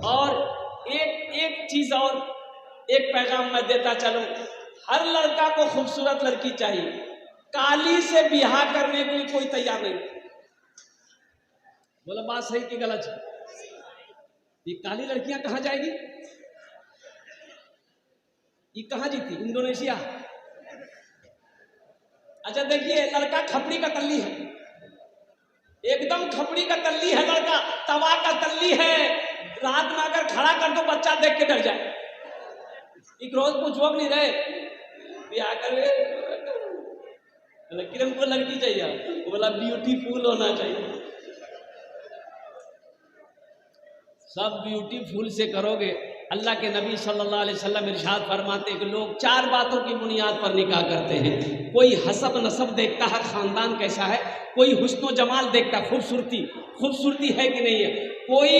और एक एक चीज और, एक पैगाम मैं देता चलूं, हर लड़का को खूबसूरत लड़की चाहिए, काली से ब्याह करने के लिए कोई तैयार नहीं। बोला बात सही कि गलत है? ये काली लड़कियां कहां जाएगी? ये कहां जीती? इंडोनेशिया। अच्छा देखिए, लड़का खपड़ी का तल्ली है, एकदम खपड़ी का तल्ली है लड़का, तवा का तल्ली है। रात में अगर खड़ा कर दो बच्चा देख के डर जाए। एक रोज पूछो नहीं रहे ब्याह कर, किरण को लड़की चाहिए, बोला ब्यूटीफुल होना चाहिए। सब ब्यूटीफुल से करोगे। अल्लाह के नबी सल्लल्लाहु अलैहि वसल्लम इरशाद फरमाते हैं कि लोग 4 बातों की बुनियाद पर निकाह करते हैं। कोई हसब नसब देखता है, खानदान कैसा है, कोई हुस्न जमाल देखता है, खूबसूरती है कि नहीं है, कोई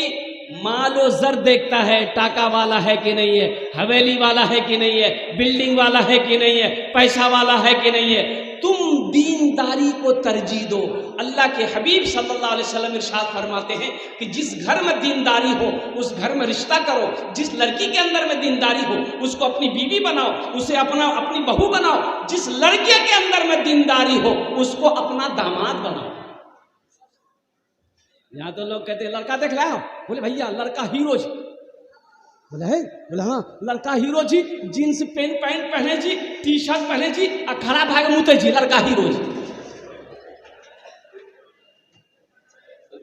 माल और जर देखता है, टाका वाला है कि नहीं है, हवेली वाला है कि नहीं है, बिल्डिंग वाला है कि नहीं है, पैसा वाला है कि नहीं है। तुम दीनदारी को तरजीह दो। अल्लाह के हबीब सल्लल्लाहु अलैहि वसल्लम इरशाद फरमाते हैं कि जिस घर में दीनदारी हो उस घर में रिश्ता करो। जिस लड़की के अंदर में दीनदारी हो उसको अपनी बीवी बनाओ, उसे अपनी बहू बनाओ। जिस लड़के के अंदर में दीनदारी हो उसको अपना दामाद बनाओ। यहाँ तो लोग कहते हैं लड़का देख लाओ, बोले भैया लड़का हीरो जी, बोले है, बोले हाँ लड़का हीरो जी, जीन्स पैंट पहने जी, टी शर्ट पहने जी, और खड़ा भाग मुते जी, लड़का हीरो जी।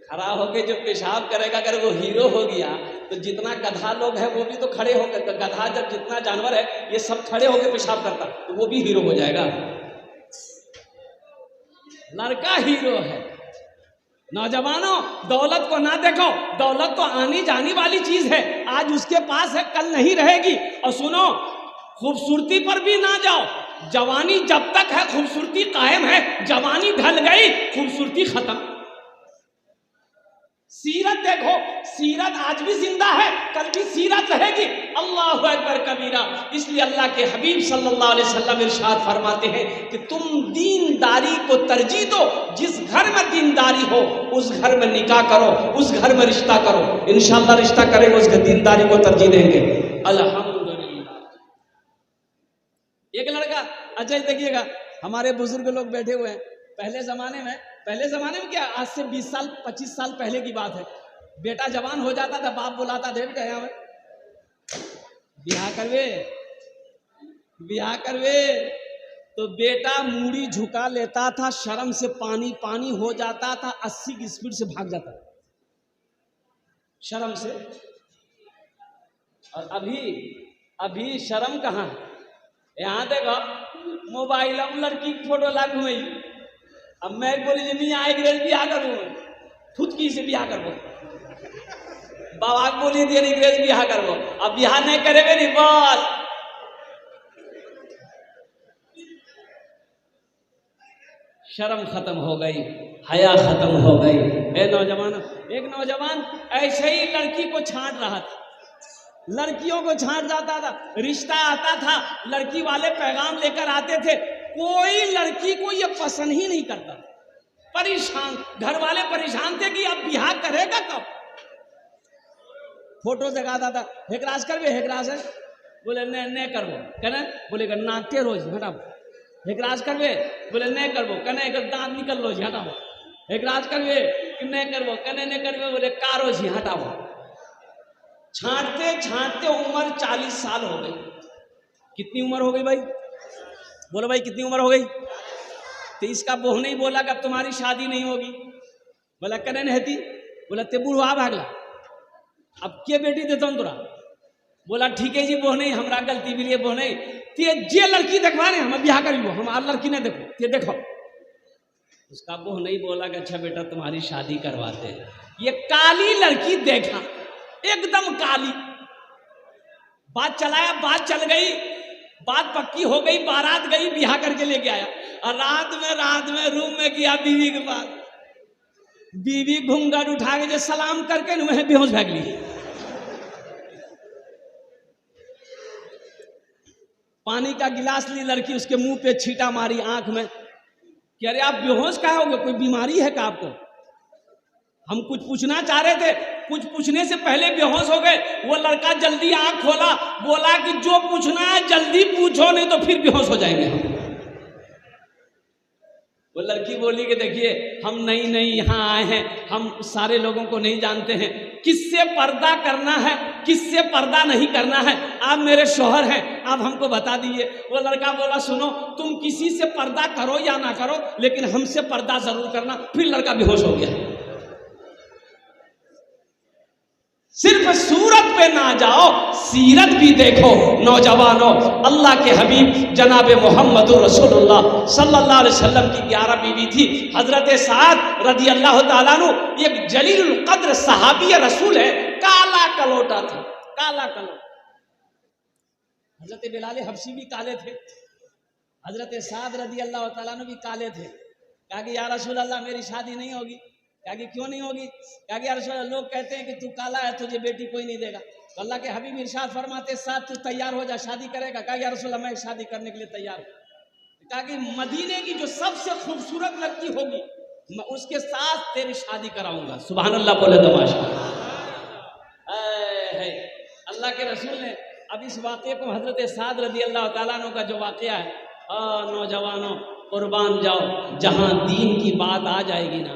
खड़ा होके जो पेशाब करेगा, अगर वो हीरो हो गया तो जितना गधा लोग है वो भी तो खड़े होकर, गधा जब जितना जानवर है ये सब खड़े होकर पेशाब करता तो वो भी हीरो हो जाएगा। लड़का हीरो है। नौजवानों, दौलत को ना देखो, दौलत तो आनी जानी वाली चीज है, आज उसके पास है कल नहीं रहेगी। और सुनो, खूबसूरती पर भी ना जाओ, जवानी जब तक है खूबसूरती कायम है, जवानी ढल गई खूबसूरती खत्म। सीरत देखो, सीरत आज भी जिंदा है, कल भी सीरत रहेगी। अल्लाह अकबर कबीरा। इसलिए अल्लाह के हबीब सल्लल्लाहु अलैहि वसल्लम इरशाद फरमाते हैं कि तुम दीनदारी को तरजीह दो। जिस घर में दीनदारी हो उस घर में निकाह करो, उस घर में रिश्ता करो। इंशाअल्लाह रिश्ता करेंगे, उस दीनदारी को तरजीह देंगे। अल्हम्दुलिल्लाह। एक लड़का, अच्छा देखिएगा, हमारे बुजुर्ग लोग बैठे हुए हैं। पहले जमाने में क्या, आज से 20 साल 25 साल पहले की बात है, बेटा जवान हो जाता था, बाप बुलाता था बेटा यहाँ ब्याह करवे, तो बेटा मूड़ी झुका लेता था, शर्म से पानी पानी हो जाता था, 80 की स्पीड से भाग जाता था शर्म से। और अभी शर्म कहाँ है? यहाँ देखो मोबाइल में लड़की की फोटो ला घूमई। अब मैं बोली जी नहीं आए अंग्रेज ब्याह करूँ, फुदकी से ब्याह करबो, बाबा बोली दिए अंग्रेज ब्याह करबो। अब ब्याह नहीं करेंगे नहीं, बस शर्म खत्म हो गई, हया खत्म हो गई। एक नौजवान ऐसे ही लड़की को छांट रहा था, लड़कियों को छांट जाता था, रिश्ता आता था, लड़की वाले पैगाम लेकर आते थे, कोई लड़की को ये पसंद ही नहीं करता, परेशान, घर वाले परेशान थे कि अब ब्याह करेगा कब। फोटो दिखाता था, हेकराज करवे, हेकराज है, बोले नहीं करबो, कहने बोलेगा नाके रोज हटाओ, हेकराज करवे, बोले नहीं करबो, कहने दांत निकल लो जी हटाओ, हेकराज करवे कि नहीं करबो, कहने नहीं करवे, बोले कारो जी हटाओ। छांटते उम्र 40 साल हो गई। कितनी उम्र हो गई भाई? बोलो भाई कितनी उम्र हो गई? तो इसका बोह नहीं बोला कि अब तुम्हारी शादी नहीं होगी। बोला कने नहीं, बोला ते बुढ़वा भागला, अब के बेटी देता हूँ तुरा। बोला ठीक है जी, बोह नहीं, हमारा गलती भी लिए बोह नहीं, ते जे लड़की देखवा रहे हम ब्याह करी, हमारा लड़की नहीं देखो, ते देखो। उसका बोह नहीं बोला कि अच्छा बेटा तुम्हारी शादी करवाते हैं। ये काली लड़की देखा, एकदम काली, बात चलाया, बात चल गई, बात पक्की हो गई, बारात गई, ब्याह करके लेके आया। और रात में रूम में गया बीवी के पास, बीवी घूंघट उठा के जो सलाम करके वह बेहोश भाग ली। पानी का गिलास ली लड़की, उसके मुंह पे छींटा मारी आंख में कि अरे आप बेहोश क्या होगे, कोई बीमारी है क्या आपको? हम कुछ पूछना चाह रहे थे, कुछ पूछने से पहले बेहोश हो गए। वो लड़का जल्दी आंख खोला, बोला कि जो पूछना है जल्दी पूछो, नहीं तो फिर बेहोश हो जाएंगे हम। वो लड़की बोली कि देखिए हम नई नई यहाँ आए हैं, हम सारे लोगों को नहीं जानते हैं, किससे पर्दा करना है किससे पर्दा नहीं करना है, आप मेरे शौहर हैं, आप हमको बता दीजिए। वो लड़का बोला सुनो, तुम किसी से पर्दा करो या ना करो, लेकिन हमसे पर्दा जरूर करना। फिर लड़का बेहोश हो गया। सिर्फ सूरत पे ना जाओ, सीरत भी देखो नौजवानों। अल्लाह के हबीब जनाब मोहम्मद रसूलुल्लाह सल्लल्लाहु अलैहि वसल्लम की 11 बीवी थी। हजरत साद रदी अल्लाह ताला अन्हु एक जलीलुल कद्र सहाबी रसूल है, काला कलोटा था, काला कलोटा। हजरत बिलाल हबशी भी काले थे, हजरत साद रदी अल्लाह ताला अन्हु भी काले थे। कहा कि या रसूल अल्लाह मेरी शादी नहीं होगी। कहा कि क्यों नहीं होगी? कहा कि या रसूल अल्लाह लोग कहते हैं कि तू काला है, तुझे बेटी कोई नहीं देगा। तो अल्लाह के हबीब इरशाद फरमाते साथ तू तैयार हो जा, शादी करेगा? कहा या रसूल अल्लाह मैं शादी करने के लिए तैयार हूँ। कहा कि मदीने की जो सबसे खूबसूरत लड़की होगी मैं उसके साथ तेरी शादी कराऊंगा। सुभान अल्लाह बोले तो माशाअल्लाह। अल्लाह के रसूल ने अब इस वाक़े को हजरत साद रदी अल्लाह ताला अन्हु का जो वाक़या है, नौजवानों कुर्बान जाओ, जहाँ दीन की बात आ जाएगी ना,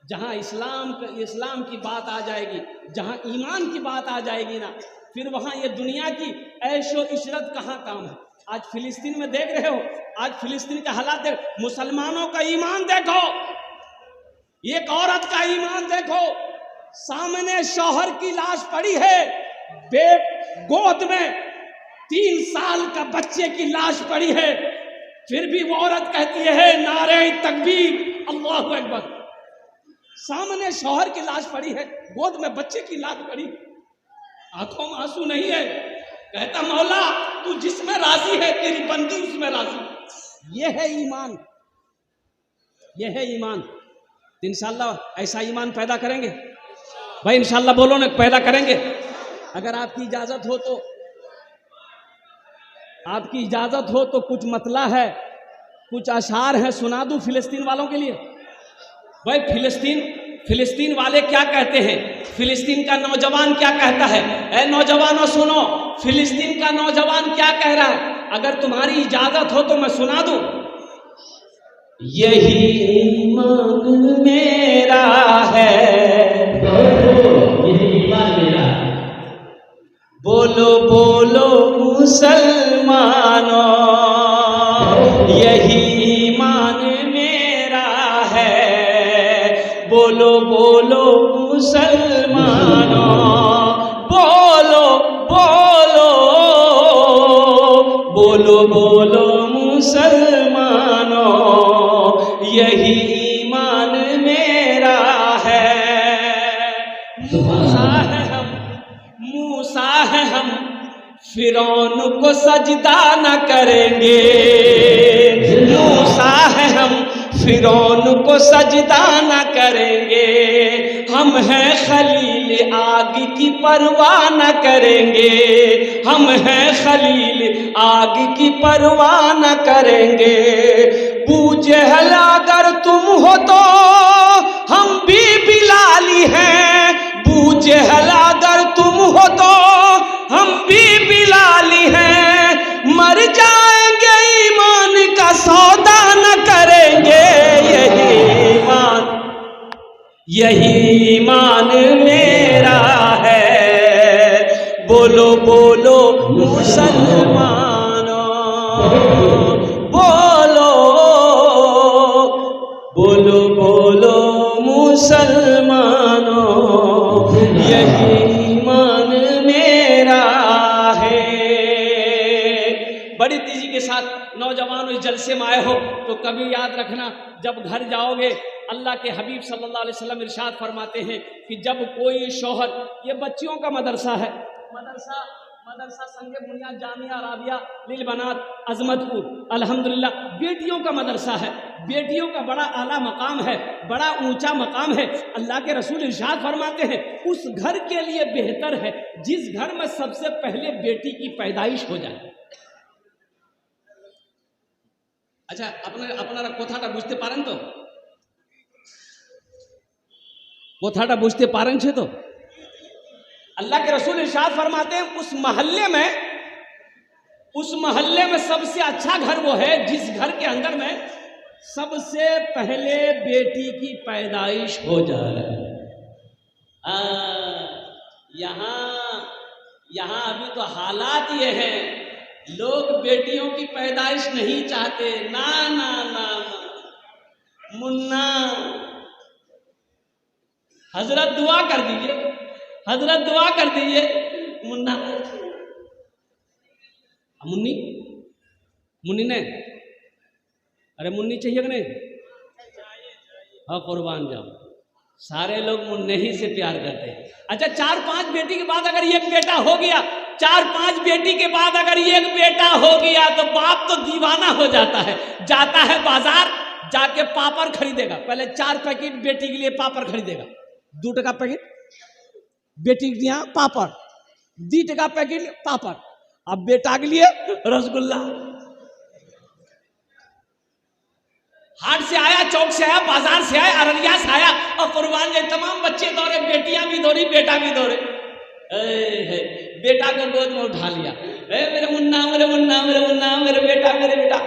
जहाँ इस्लाम की बात आ जाएगी, जहाँ ईमान की बात आ जाएगी ना, फिर वहाँ ये दुनिया की ऐशो इशरत कहाँ काम है। आज फिलिस्तीन में देख रहे हो, आज फिलिस्तीन का हालात देख, मुसलमानों का ईमान देखो, एक औरत का ईमान देखो, सामने शौहर की लाश पड़ी है, गोद में 3 साल का बच्चे की लाश पड़ी है, फिर भी वो औरत कहती है नारे तकबीर अल्लाहु अकबर। सामने शौहर की लाश पड़ी है, गोद में बच्चे की लाश पड़ी, आंखों में आंसू नहीं है, कहता मौला तू जिसमें राजी है तेरी बंदी उसमें राजी। ये है ईमान, ये है ईमान। इंशाअल्लाह ऐसा ईमान पैदा करेंगे भाई, इंशाअल्लाह बोलो ना, पैदा करेंगे। अगर आपकी इजाजत हो तो, आपकी इजाजत हो तो कुछ मतला है, कुछ अशार है, सुना दूं फिलिस्तीन वालों के लिए। भाई फिलिस्तीन वाले क्या कहते हैं, फिलिस्तीन का नौजवान क्या कहता है? ऐ नौजवानों सुनो, फिलिस्तीन का नौजवान क्या कह रहा है, अगर तुम्हारी इजाजत हो तो मैं सुना दूं। यही ईमान मेरा है, यही ईमान मेरा, बोलो बोलो मुसलमानों, यही ईमान मेरा है, बोलो बोलो मुसलमानों, बोलो बोलो बोलो बोलो मुसलमानों, यही ईमान मेरा है। मूसा है हम फिरौन को सजदा न करेंगे, मूसा है हम फिरौन को सजदा न करेंगे, हम हैं खलील आग की परवाह न करेंगे, हम हैं खलील आग की परवाह न करेंगे। बूजहल अगर तुम हो तो हम भी बिलाली हैं, बूजहल अगर तुम हो तो हम भी बिलाली हैं, मर जाएंगे ईमान का सौदा न करेंगे, यही ईमान मेरा है, बोलो बोलो मुसलमानों, बोलो बोलो बोलो मुसलमानों, यही ईमान मेरा है। बड़ी तेजी के साथ नौजवान इस जलसे में आए हो तो कभी याद रखना, जब घर जाओगे अल्लाह के हबीब सल्लल्लाहु अलैहि वसल्लम इरशाद फरमाते हैं कि जब कोई शौहर, ये बच्चियों का मदरसा है, मदरसा संगे बुनियाद जामिया राबिया लिल बनात अजमतपुर, अल्हम्दुलिल्लाह बेटियों का मदरसा है, बेटियों का बड़ा आला मकाम है, बड़ा ऊंचा मकाम है। अल्लाह के रसूल इरशाद फरमाते हैं उस घर के लिए बेहतर है जिस घर में सबसे पहले बेटी की पैदाइश हो जाए। अच्छा अपना कोथाटा बुझते पारें तो कोथाटा बुझते पारन छे तो अल्लाह के रसूल इरशाद फरमाते हैं उस महल्ले में सबसे अच्छा घर वो है जिस घर के अंदर में सबसे पहले बेटी की पैदाइश हो जाए। यहाँ अभी तो हालात ये हैं, लोग बेटियों की पैदाइश नहीं चाहते। ना ना ना ना मुन्ना, हजरत दुआ कर दीजिए, हजरत दुआ कर दीजिए। मुन्ना मुन्नी ने, अरे मुन्नी चाहिए कि नहीं? हाँ कुर्बान जाओ, सारे लोग मुन्ने ही से प्यार करते हैं। अच्छा 4-5 बेटी के बाद अगर एक बेटा हो गया, 4-5 बेटी के बाद अगर एक बेटा हो गया तो बाप तो दीवाना हो जाता है, जाता है बाजार, जाके पापड़ खरीदेगा। पहले 4 पैकेट बेटी के लिए पापड़ खरीदेगा, 2 टका पैकेट बेटी के लिए पापड़, 2 टका पैकेट पापड़। अब बेटा के लिए रसगुल्ला। हाट से आया, चौक से आया, बाजार से आया, अररिया से आया और कुर्बान गए। तमाम बच्चे दौड़े, बेटियां भी दौड़ी, बेटा भी दौड़े। बेटा को गोद में उठा लिया, मेरे मुन्ना, मेरे मुन्ना, मेरे मुन्ना, मेरे बेटा, मेरे बेटा।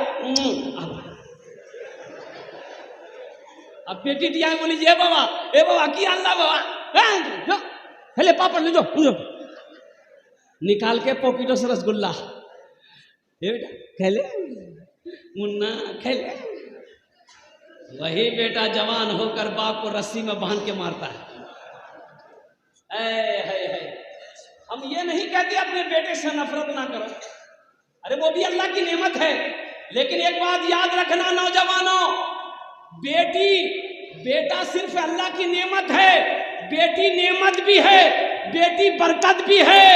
अब बेटी टिया बोली ए बाबा की अल्लाह बाबा, हेले पापड़ ले जाओ, निकाल के पॉकेटों से रसगुल्ला। बेटा खेले मुन्ना, खेले। वही बेटा जवान होकर बाप को रस्सी में बांध के मारता है। हम ये नहीं कहते अपने बेटे से नफरत ना करो, अरे वो भी अल्लाह की नेमत है। लेकिन एक बात याद रखना नौजवानों, बेटा सिर्फ अल्लाह की नेमत है, बेटी नेमत भी है, बेटी बरकत भी है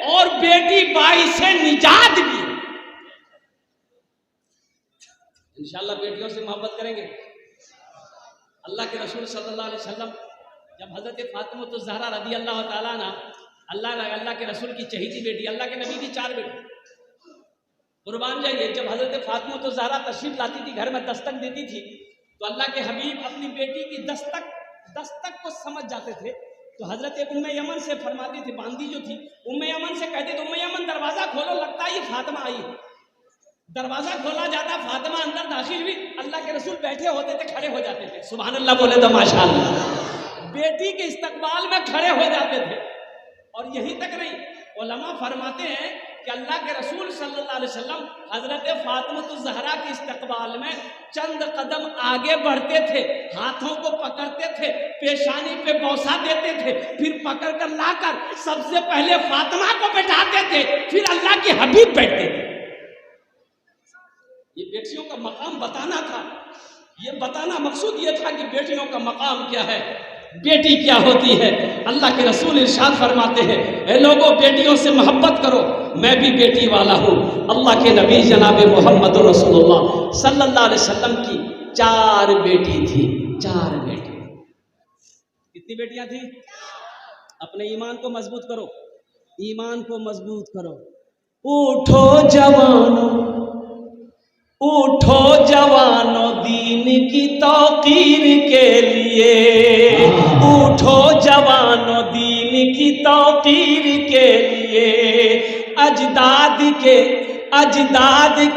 और बेटी बाइसे निजात भी। इंशाअल्लाह बेटियों से मोहब्बत करेंगे। अल्लाह के रसूल सल्लल्लाहु अलैहि वसल्लम जब हजरत फातिमा तो ज़हरा रदी अल्लाह ताला ना, अल्लाह के रसूल की चहेती बेटी, अल्लाह के नबी की 4 बेटी, कुर्बान जाइए। जब हजरत फातिमा तो ज़हरा तशरीफ लाती थी, घर में दस्तक देती थी, तो अल्लाह के हबीब अपनी बेटी की दस्तक को समझ जाते थे। तो हजरत उम्मे यमन से फरमाती थी, बांदी जो थी उम्मे यमन से कहते थे, उम्मे यमन दरवाजा खोलो, लगता है ये फातिमा आई है। दरवाजा खोला जाता, फातिमा अंदर दाखिल हुई, अल्लाह के रसूल बैठे होते थे, खड़े हो जाते थे। सुभान अल्लाह बोले तो माशाअल्लाह, बेटी के इस्तकबाल में खड़े हो जाते थे। और यही तक नहीं, उलमा फरमाते हैं कि अल्लाह के रसूल सल्लल्लाहु अलैहि वसल्लम हजरत फातिमा ज़हरा के इस्तकबाल में चंद कदम आगे बढ़ते थे, हाथों को पकड़ते थे, पेशानी पे बौसा देते थे, फिर पकड़ कर लाकर सबसे पहले फातिमा को बैठाते थे, फिर अल्लाह के हबीब बैठते थे। ये बेटियों का मकाम बताना था, ये बताना मकसूद ये था कि बेटियों का मकाम क्या है, बेटी क्या होती है। अल्लाह के रसूल इरशाद फरमाते हैं, ए लोगों बेटियों से मोहब्बत करो, मैं भी बेटी वाला हूँ। अल्लाह के नबी जनाब मोहम्मद रसूलुल्लाह सल्लल्लाहु अलैहि वसल्लम की 4 बेटी थी, 4 बेटी। कितनी बेटियां थी? अपने ईमान को मजबूत करो, ईमान को मजबूत करो। उठो जवानों, उठो जवानों दीन की तौकीर के लिए, उठो जवानों दीन की तौकीर के लिए। अजदाद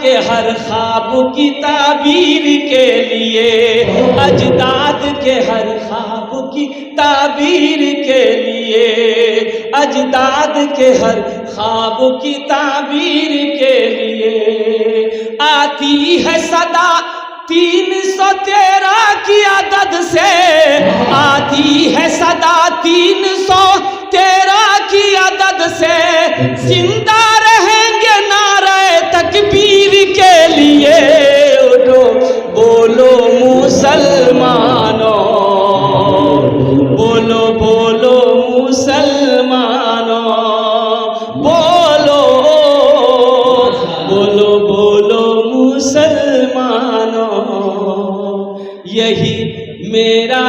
के हर ख्वाब की ताबीर के लिए, अजदाद के हर ख्वाब की ताबीर के लिए, अजदाद के हर ख्वाब की ताबीर के लिए। आती है सदा 313 की आदत से, आती है सदा 313 की आदत से, जिंदा रहेंगे नारे तकबीर के लिए। उठो बोलो मुसलमानों, बोलो बोलो मुसलमानों, बोलो बोलो बोलो मुसलमानों। यही मेरा